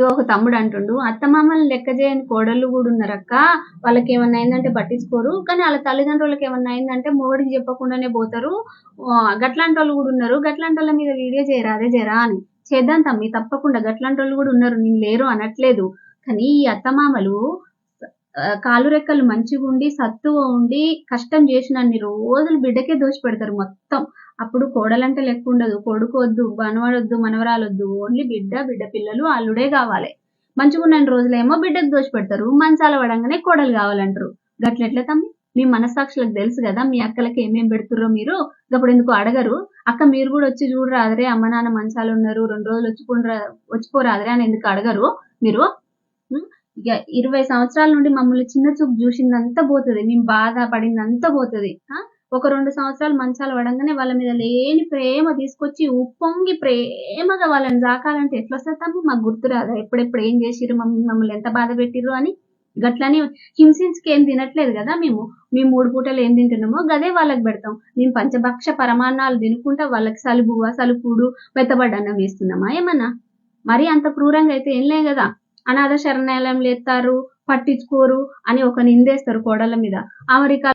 ఒక తమ్ముడు అంటుండు, అత్తమామల్ని లెక్క చేయని కోడళ్ళు కూడా ఉన్నారక్క. వాళ్ళకేమన్నా అయిందంటే పట్టించుకోరు. కానీ ఆళ్ళ తల్లిదండ్రులకి ఏమన్నా అయిందంటే మొగుడికి చెప్పకుండానే పోతారు. గట్లాంటోళ్ళు కూడా ఉన్నారు. గట్లాంటోళ్ళ మీద వీడియో చేయరాదే జరా అని. చేద్దాం తమ్మి తప్పకుండా గట్లాంటోళ్ళు కూడా ఉన్నారు. నేను లేరు అనట్లేదు. కానీ ఈ అత్తమామలు కాళ్ళు రెక్కలు మంచిగుండి, సత్తువ ఉండి, కష్టం చేసినన్ని రోజులు బిడ్డకే దోచిపెడతారు మొత్తం. అప్పుడు కోడలంటే లెక్కుండదు. కొడుకొద్దు, మనవడొద్దు, మనవరాలొద్దు. ఓన్లీ బిడ్డ, బిడ్డ పిల్లలు, అల్లుడే గావాలె. మంచిగున్నన్ని రోజులేమో బిడ్డకు దోచిపెడతారు. మంచాల పడంగానే కోడలు గావాలంటరు. గట్లెట్ల తమ్మి? మీ మనస్సాక్షులకు తెలుసు గదా! మీ అక్కలకి ఏమేం పెడుతుర్రో మీరు. గప్పుడెందుకు అడగరు? అక్క మీరు గూడా వచ్చి చూడరాదురే అమ్మ నాన్న మంచాలున్నారు. 2 రోజులు వచ్చిపోరాదురే అని ఎందుకు అడగరు మీరు? హ్మ్. ఇగ 20 సంవత్సరాల నుండి మమ్మల్ని చిన్న చూపు జూషిందంతా పోతది. మేము బాధ పడిందంతా పోతది. ఒక 2 సంవత్సరాలు మంచాల పడంగానే వాళ్ళ మీద లేని ప్రేమ తీసుకొచ్చి ఉప్పొంగి ప్రేమగా వాళ్ళని సాకాలంటే ఎట్లొస్తది తమ్మి? మాకు గుర్తురాదా? ఎప్పుడెప్పుడు ఏం చేసిర్రు, మమ్మల్ని ఎంత బాధ పెట్టిర్రు అని? గట్లని హింసించుకేం తినట్లేదు గదా మేము. మేము 3 పూటలు ఏం తింటున్నామో గదే వాళ్ళకి పెడతాం. మేము పంచభక్ష పరమాన్నాలు తినుకుంటా వాళ్ళకి సలుపుడు, మెత్తబడ్డ అన్నం వేస్తున్నామా ఏమన్నా? మరీ అంత క్రూరంగా అయితే ఏం లే గదా! అనాథ శరణాలయంలో ఎత్తారు, పట్టించుకోరు అని ఒక నిందేస్తారు కోడళ్ళ మీద. అమెరికా